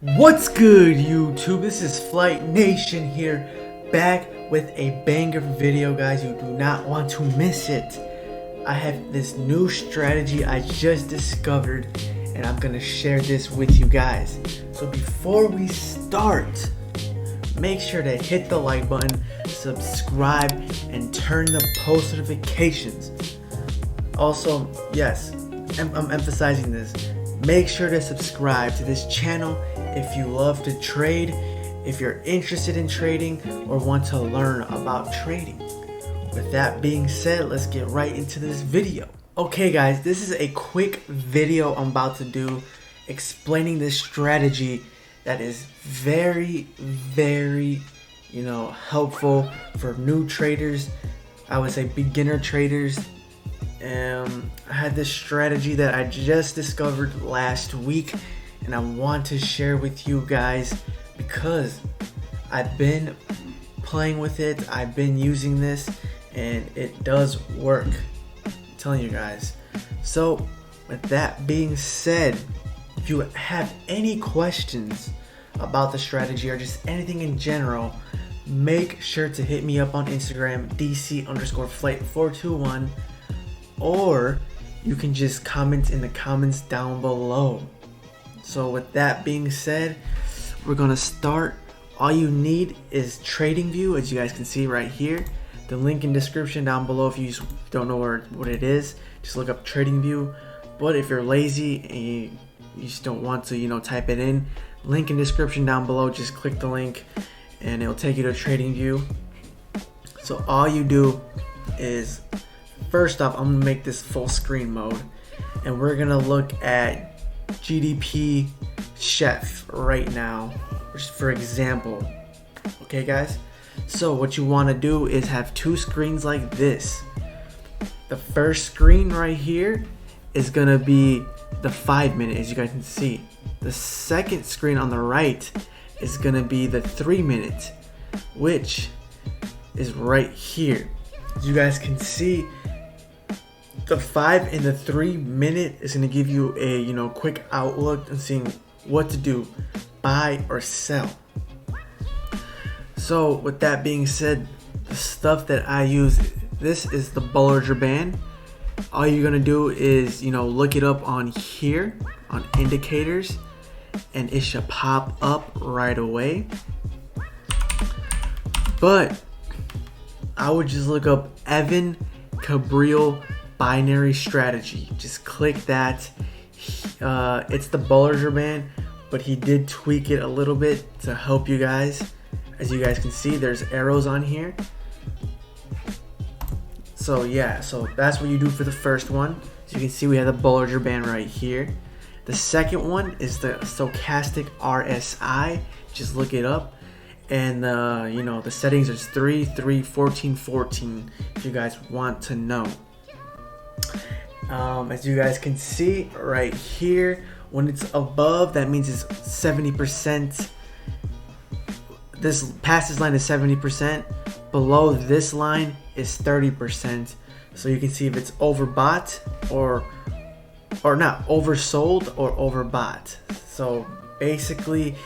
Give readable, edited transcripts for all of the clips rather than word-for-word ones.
What's good, YouTube? This is Flight Nation here, back with a banger video, guys. You do not want to miss it. I have this new strategy I just discovered, and I'm gonna share this with you guys. So before we start, make sure to hit the like button, subscribe, and turn the post notifications. Also, yes, I'm emphasizing this. Make sure to subscribe to this channel if you love to trade, if you're interested in trading, or want to learn about trading. With that being said, let's get right into this video. Okay guys, this is a quick video I'm about to do explaining this strategy that is very helpful for new traders. I would say beginner traders. I had this strategy that I just discovered last week, and I want to share with you guys because I've been playing with it, I've been using this, and it does work. I'm telling you guys. So with that being said, if you have any questions about the strategy or just anything in general, make sure to hit me up on Instagram, DC_flight421, or you can just comment in the comments down below. So with that being said, we're gonna start. All you need is TradingView, as you guys can see right here. The link in description down below. If you don't know what it is, just look up TradingView. But if you're lazy and you just don't want to type it in, link in description down below. Just click the link and it'll take you to TradingView. So all you do is, first off, I'm gonna make this full screen mode, and we're gonna look at GDP chef right now, just for example. Okay guys, so what you want to do is have two screens like this. The first screen right here is gonna be the 5-minute, as you guys can see. The second screen on the right is gonna be the 3-minute, which is right here. As you guys can see, the 5 and the 3-minute is going to give you a quick outlook and seeing what to do, buy or sell. So with that being said, the stuff that I use, this is the Bollinger Band. All you're going to do is look it up on here on indicators, and it should pop up right away. But I would just look up Evan Cabrillo binary strategy. Just click that. It's the Bollinger Band, but he did tweak it a little bit to help you guys. As you guys can see, there's arrows on here. So yeah, so that's what you do for the first one. As you can see, we have the Bollinger Band right here. The second one is the stochastic RSI. Just look it up. And the settings is 3, 3, 14, 14 if you guys want to know. As you guys can see right here, when it's above, that means it's 70%. This past this line is 70%. Below this line is 30%. So you can see if it's overbought or not, oversold or overbought. So basically,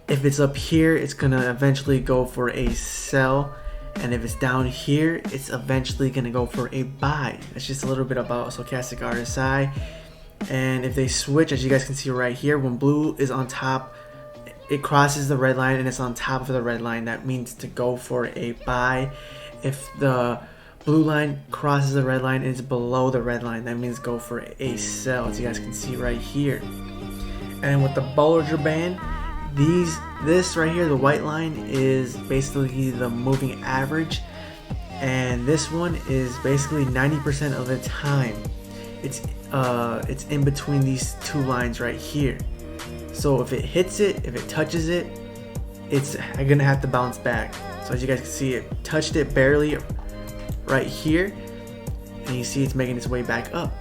if it's up here, it's gonna eventually go for a sell. And if it's down here, it's eventually going to go for a buy. That's just a little bit about stochastic RSI. And if they switch, as you guys can see right here, when blue is on top, it crosses the red line and it's on top of the red line. That means to go for a buy. If the blue line crosses the red line and it's below the red line, that means go for a sell, as you guys can see right here. And with the Bollinger Band, this right here, the white line, is basically the moving average, and this one is basically 90% of the time it's in between these two lines right here. So if it hits it, if it touches it, it's gonna have to bounce back. So as you guys can see, it touched it barely right here, and you see it's making its way back up.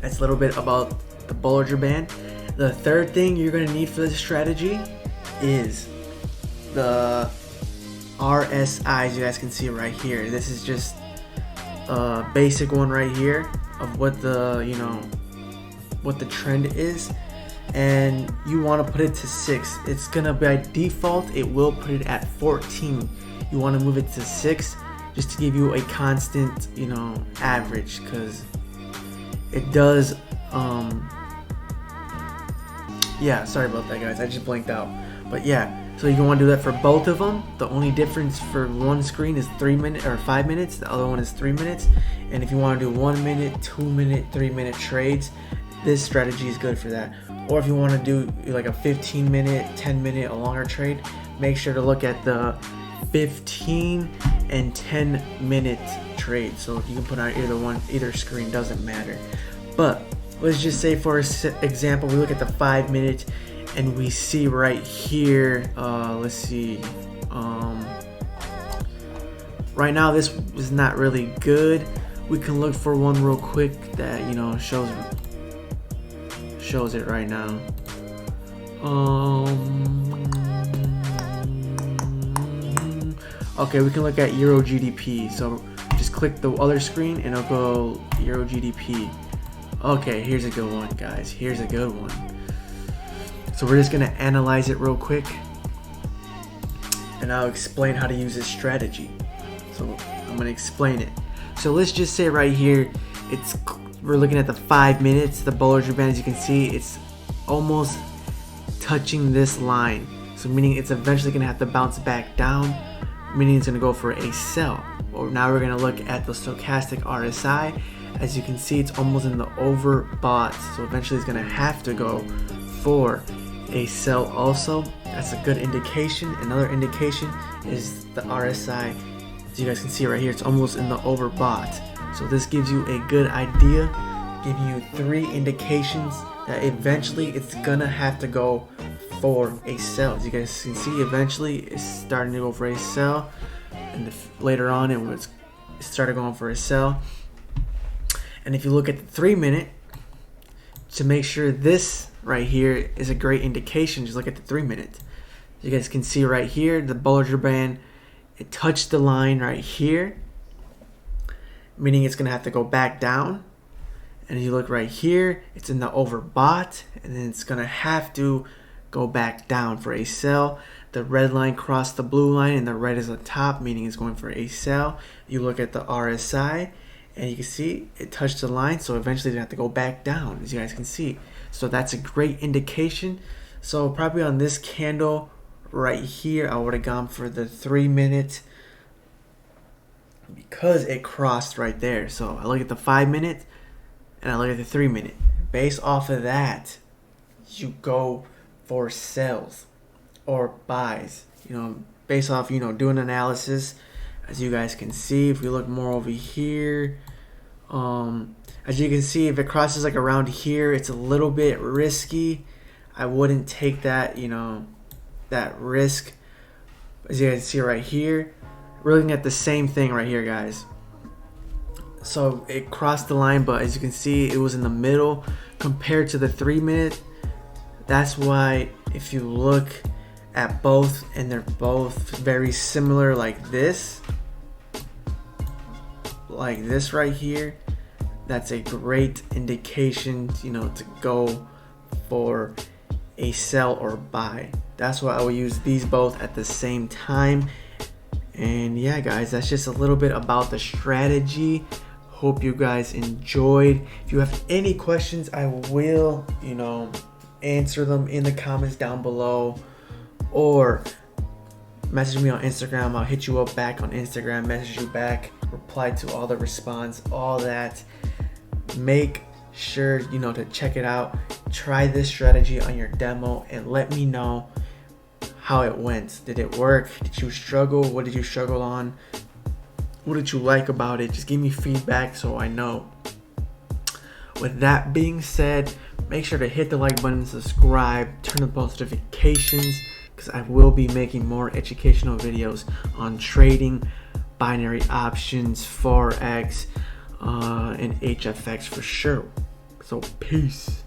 That's a little bit about the Bollinger Band. The third thing you're going to need for this strategy is the RSI, as you guys can see right here. This is just a basic one right here of what the what the trend is. and you want to put it to 6. It's gonna, by default, it will put it at 14. You want to move it to 6 just to give you a constant, you know, average, because it does. Yeah, sorry about that, guys. I just blanked out. But yeah, so you want to do that for both of them. The only difference for one screen is 3 minutes or 5 minutes. The other one is 3 minutes. And if you want to do 1 minute, 2 minute, 3 minute trades, this strategy is good for that. Or if you want to do like a 15 minute, 10 minute, a longer trade, make sure to look at the 15 and 10 minute trade. So you can put on either screen, doesn't matter. But let's just say, for example, we look at the 5 minute and we see right here, let's see, right now this is not really good. We can look for one real quick that, you know, shows it right now. Okay, we can look at Euro GDP. So just click the other screen and it'll go Euro GDP. Okay, here's a good one, guys. Here's a good one. So we're just gonna analyze it real quick, and I'll explain how to use this strategy. So I'm gonna explain it. So let's just say right here, we're looking at the 5 minutes. The Bollinger Band, as you can see, it's almost touching this line. So meaning it's eventually gonna have to bounce back down, meaning it's gonna go for a sell. Or now we're gonna look at the stochastic RSI. As you can see, it's almost in the overbought, so eventually it's gonna have to go for a sell also. That's a good indication. Another indication is the RSI. As you guys can see right here, it's almost in the overbought. So this gives you a good idea, giving you 3 indications that eventually it's gonna have to go for a sell. As you guys can see, eventually it's starting to go for a sell, and later on it started going for a sell. And if you look at the 3 minute, to make sure this right here is a great indication, just look at the 3 minute. You guys can see right here, the Bollinger Band, it touched the line right here, meaning it's gonna have to go back down. And if you look right here, it's in the overbought, and then it's gonna have to go back down for a sell. The red line crossed the blue line, and the red is on top, meaning it's going for a sell. You look at the RSI, and you can see it touched the line, so eventually they have to go back down, as you guys can see. So that's a great indication. So probably on this candle right here, I would have gone for the 3 minute because it crossed right there. So I look at the 5 minute and I look at the 3 minute. Based off of that, you go for sells or buys. You know, based off, you know, doing analysis. As you guys can see, if we look more over here, as you can see, if it crosses like around here, it's a little bit risky. I wouldn't take that, you know, that risk. As you guys see right here, we're looking at the same thing right here, guys. So it crossed the line, but as you can see, it was in the middle compared to the 3 minute. That's why if you look at both, and they're both very similar, like this right here, that's a great indication, you know, to go for a sell or buy. That's why I will use these both at the same time. And yeah, guys, that's just a little bit about the strategy. Hope you guys enjoyed. If you have any questions, I will, you know, answer them in the comments down below, or message me on Instagram. I'll hit you up back on Instagram, message you back, reply to all the response, all that. Make sure, you know, to check it out. Try this strategy on your demo and let me know how it went. Did it work? Did you struggle? What did you struggle on? What did you like about it? Just give me feedback so I know. With that being said, make sure to hit the like button, subscribe, turn on post notifications, because I will be making more educational videos on trading, binary options, FOREX, and HFX for sure. So peace.